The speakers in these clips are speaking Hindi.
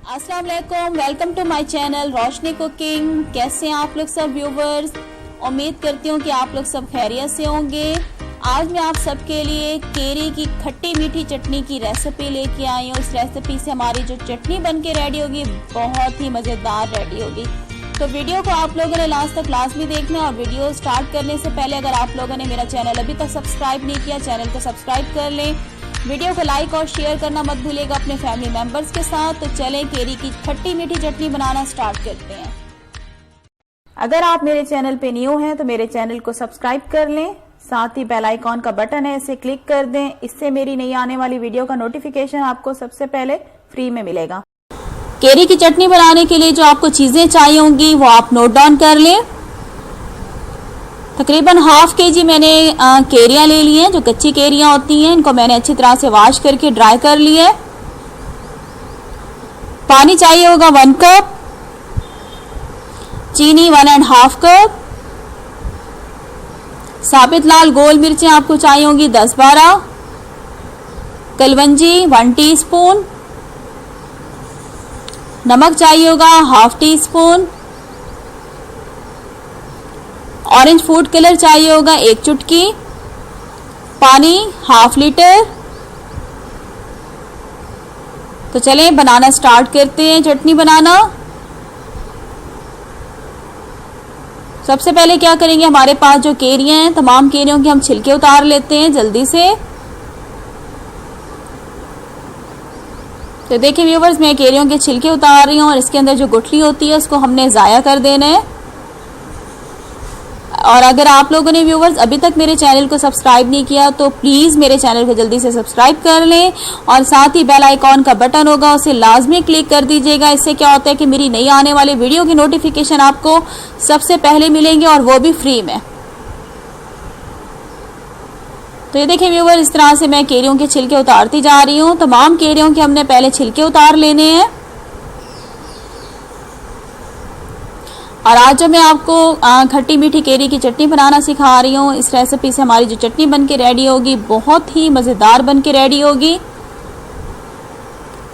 अस्सलाम वालेकुम, welcome to my channel Roshni cooking. कैसे हैं आप लोग सब व्यूवर्स? उम्मीद करती हूँ कि आप लोग सब खैरियत से होंगे। आज मैं आप सबके लिए केरी की खट्टी मीठी चटनी की रेसिपी लेके आई हूँ। इस रेसिपी से हमारी जो चटनी बन के रेडी होगी बहुत ही मज़ेदार रेडी होगी। तो वीडियो को आप लोगों ने लास्ट तक लाजमी देखना है। और वीडियो स्टार्ट करने से पहले अगर आप लोगों ने मेरा चैनल अभी तक सब्सक्राइब नहीं किया, चैनल को सब्सक्राइब कर लें। वीडियो को लाइक और शेयर करना मत भूलिएगा अपने फैमिली मेंबर्स के साथ। तो चलें केरी की खट्टी मीठी चटनी बनाना स्टार्ट करते हैं। अगर आप मेरे चैनल पे न्यू हैं तो मेरे चैनल को सब्सक्राइब कर लें, साथ ही बेल आइकॉन का बटन है इसे क्लिक कर दें। इससे मेरी नई आने वाली वीडियो का नोटिफिकेशन आपको सबसे पहले फ्री में मिलेगा। केरी की चटनी बनाने के लिए जो आपको चीजें चाहिए होंगी वो आप नोट डाउन कर लें। तकरीबन हाफ केजी मैंने केरियां ले ली हैं। जो कच्ची केरियां होती हैं इनको मैंने अच्छी तरह से वॉश करके ड्राई कर लिया है। पानी चाहिए होगा 1 कप, चीनी 1.5 कप, साबित लाल गोल मिर्चें आपको चाहिए होंगी 10-12, कलवंजी 1 टीस्पून, नमक चाहिए होगा 1/2 टीस्पून, ऑरेंज फूड कलर चाहिए होगा 1 चुटकी, पानी 1/2 लीटर। तो चलें बनाना स्टार्ट करते हैं चटनी बनाना। सबसे पहले क्या करेंगे, हमारे पास जो केरियां हैं तमाम केरियों के हम छिलके उतार लेते हैं जल्दी से। तो देखिए व्यूवर्स, मैं केरियों के छिलके उतार रही हूँ और इसके अंदर जो गुठली होती है उसको हमने ज़ाया कर देना है। और अगर आप लोगों ने व्यूवर्स अभी तक मेरे चैनल को सब्सक्राइब नहीं किया तो प्लीज़ मेरे चैनल को जल्दी से सब्सक्राइब कर लें और साथ ही बेल आइकॉन का बटन होगा उसे लाजमी क्लिक कर दीजिएगा। इससे क्या होता है कि मेरी नई आने वाली वीडियो की नोटिफिकेशन आपको सबसे पहले मिलेंगे और वो भी फ्री में। तो ये देखिए व्यूवर, इस तरह से मैं केरियों के छिलके उतारती जा रही हूँ। तमाम केरियों के हमने पहले छिलके उतार लेने हैं। और आज जो मैं आपको खट्टी मीठी केरी की चटनी बनाना सिखा रही हूँ, इस रेसिपी से हमारी जो चटनी बन के रेडी होगी बहुत ही मज़ेदार बन के रेडी होगी।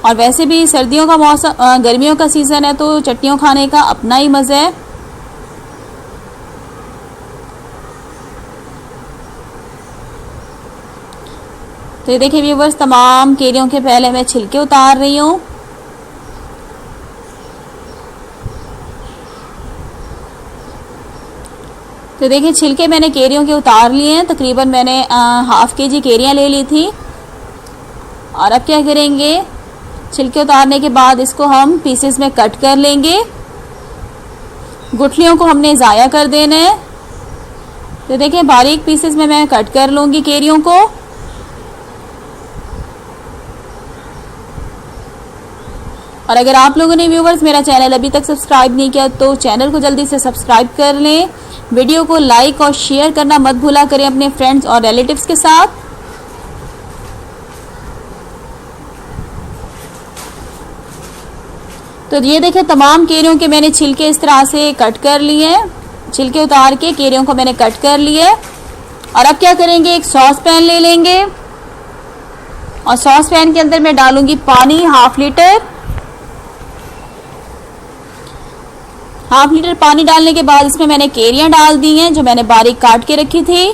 और वैसे भी सर्दियों का मौसम, गर्मियों का सीज़न है तो चटनियों खाने का अपना ही मज़ा है। तो ये देखिए व्यूवर्स, तमाम केरियों के पहले मैं छिलके उतार रही हूँ। तो देखिए छिलके मैंने केरियों के उतार लिए हैं। तकरीबन मैंने 1/2 केजी केरियां ले ली थी। और अब क्या करेंगे, छिलके उतारने के बाद इसको हम पीसेस में कट कर लेंगे। गुठलियों को हमने ज़ाया कर देना है। तो देखिए बारीक पीसेस में मैं कट कर लूँगी केरियों को। और अगर आप लोगों ने व्यूवर्स मेरा चैनल अभी तक सब्सक्राइब नहीं किया तो चैनल को जल्दी से सब्सक्राइब कर लें। वीडियो को लाइक और शेयर करना मत भूला करें अपने फ्रेंड्स और रिलेटिव्स के साथ। तो ये देखिए तमाम केरियों के मैंने छिलके इस तरह से कट कर लिए हैं। छिलके उतार के केरियों को मैंने कट कर लिए। और अब क्या करेंगे, एक सॉस पैन ले लेंगे और सॉस पैन के अंदर मैं डालूंगी पानी 1/2 लीटर। 1/2 लीटर पानी डालने के बाद इसमें मैंने केरियां डाल दी हैं जो मैंने बारीक काट के रखी थी।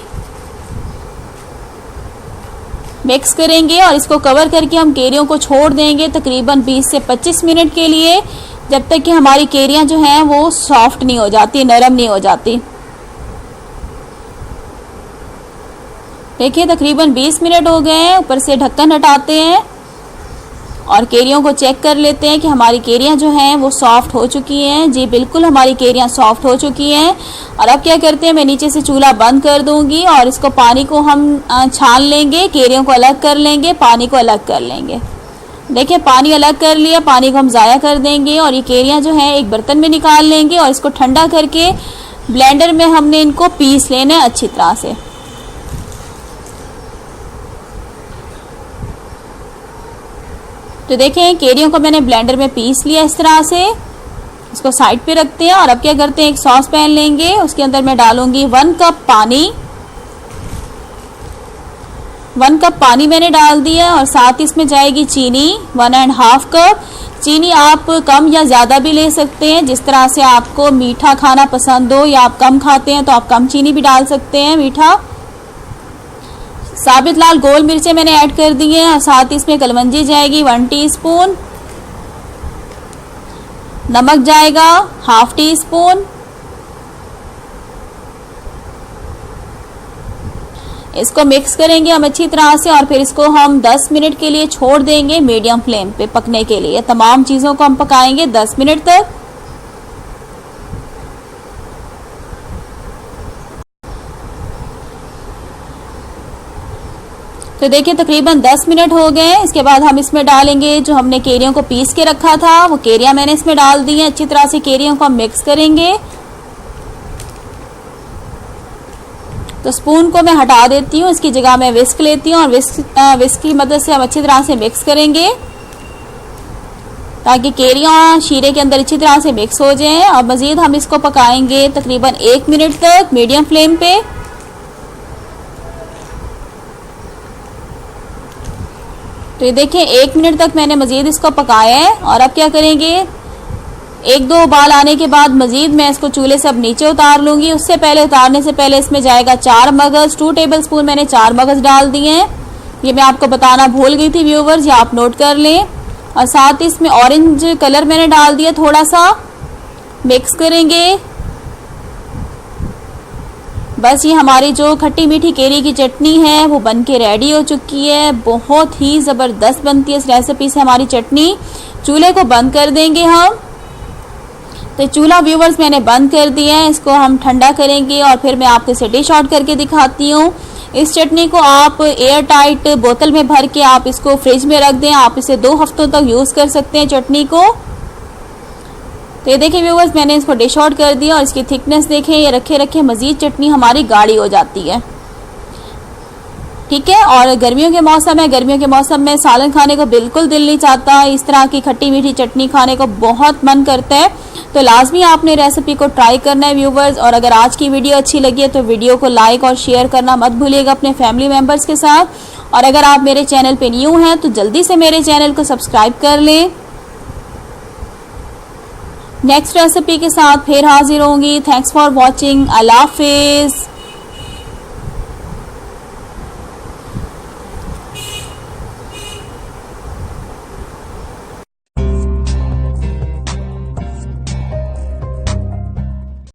मिक्स करेंगे और इसको कवर करके हम केरियों को छोड़ देंगे तकरीबन 20 से 25 मिनट के लिए, जब तक कि हमारी केरियां जो हैं वो सॉफ्ट नहीं हो जाती, नरम नहीं हो जाती। देखिए तकरीबन 20 मिनट हो गए हैं। ऊपर से ढक्कन हटाते हैं और केरियों को चेक कर लेते हैं कि हमारी केरियां जो हैं वो सॉफ्ट हो चुकी हैं। जी बिल्कुल हमारी केरियां सॉफ्ट हो चुकी हैं। और अब क्या करते हैं, मैं नीचे से चूल्हा बंद कर दूंगी और इसको पानी को हम छान लेंगे। केरियों को अलग कर लेंगे, पानी को अलग कर लेंगे। देखिए पानी अलग कर लिया, पानी को हम ज़ाया कर देंगे और ये केरियां जो हैं एक बर्तन में निकाल लेंगे और इसको ठंडा करके ब्लेंडर में हमने इनको पीस लेना है अच्छी तरह से। तो देखें केरियों को मैंने ब्लेंडर में पीस लिया इस तरह से। इसको साइड पे रखते हैं और अब क्या करते हैं, एक सॉस पैन लेंगे, उसके अंदर मैं डालूंगी 1 कप पानी। 1 कप पानी मैंने डाल दिया और साथ इसमें जाएगी चीनी 1.5 कप। चीनी आप कम या ज़्यादा भी ले सकते हैं, जिस तरह से आपको मीठा खाना पसंद हो या आप कम खाते हैं तो आप कम चीनी भी डाल सकते हैं मीठा। साबित लाल गोल मिर्चें मैंने ऐड कर दी हैं और साथ इसमें कलवंजी जाएगी 1 टीस्पून। नमक जाएगा 1/2 टीस्पून। इसको मिक्स करेंगे हम अच्छी तरह से और फिर इसको हम 10 मिनट के लिए छोड़ देंगे मीडियम फ्लेम पे पकने के लिए। तमाम चीज़ों को हम पकाएंगे 10 मिनट तक। तो देखिए तकरीबन 10 मिनट हो गए। इसके बाद हम इसमें डालेंगे जो हमने केरियों को पीस के रखा था, वो केरियां मैंने इसमें डाल दी हैं। अच्छी तरह से केरियों को हम मिक्स करेंगे। तो स्पून को मैं हटा देती हूँ, इसकी जगह मैं विस्क लेती हूँ और विस्क की मदद से हम अच्छी तरह से मिक्स करेंगे ताकि केरियां शीरे के अंदर अच्छी तरह से मिक्स हो जाएं। और मज़ीद हम इसको पकाएंगे तकरीबन 1 मिनट तक मीडियम फ्लेम पे। तो ये देखिए 1 मिनट तक मैंने मज़ीद इसको पकाया है। और अब क्या करेंगे, 1-2 उबाल आने के बाद मज़ीद मैं इसको चूल्हे से अब नीचे उतार लूँगी। उससे पहले उतारने से पहले इसमें जाएगा 4 मगज़, 2 टेबलस्पून मैंने 4 मगज़ डाल दिए हैं। ये मैं आपको बताना भूल गई थी व्यूवर्स, ये आप नोट कर लें। और साथ ही इसमें ऑरेंज कलर मैंने डाल दिया थोड़ा सा। मिक्स करेंगे। बस ये हमारी जो खट्टी मीठी केरी की चटनी है वो बन के रेडी हो चुकी है। बहुत ही ज़बरदस्त बनती है इस रेसिपी से हमारी चटनी। चूल्हे को बंद कर देंगे हम। तो चूल्हा व्यूवर्स मैंने बंद कर दिया है। इसको हम ठंडा करेंगे और फिर मैं आपको इसे डिश आउट करके दिखाती हूँ। इस चटनी को आप एयर टाइट बोतल में भर के आप इसको फ्रिज में रख दें। आप इसे 2 हफ्तों तक यूज़ कर सकते हैं चटनी को। तो ये देखिए व्यूवर्स मैंने इसको डिश आउट कर दिया और इसकी थिकनेस देखें, ये रखे रखे मज़ीद चटनी हमारी गाढ़ी हो जाती है। ठीक है। और गर्मियों के मौसम है, गर्मियों के मौसम में सालन खाने को बिल्कुल दिल नहीं चाहता, इस तरह की खट्टी मीठी चटनी खाने को बहुत मन करता है। तो लाजमी आपने रेसिपी को ट्राई करना है व्यूवर्स। और अगर आज की वीडियो अच्छी लगी है तो वीडियो को लाइक और शेयर करना मत भूलिएगा अपने फैमिली मेम्बर्स के साथ। और अगर आप मेरे चैनल पे न्यू हैं तो जल्दी से मेरे चैनल को सब्सक्राइब कर लें। नेक्स्ट रेसिपी के साथ फिर हाजिर होंगी। Thanks for watching. अल्लाह हाफिज़।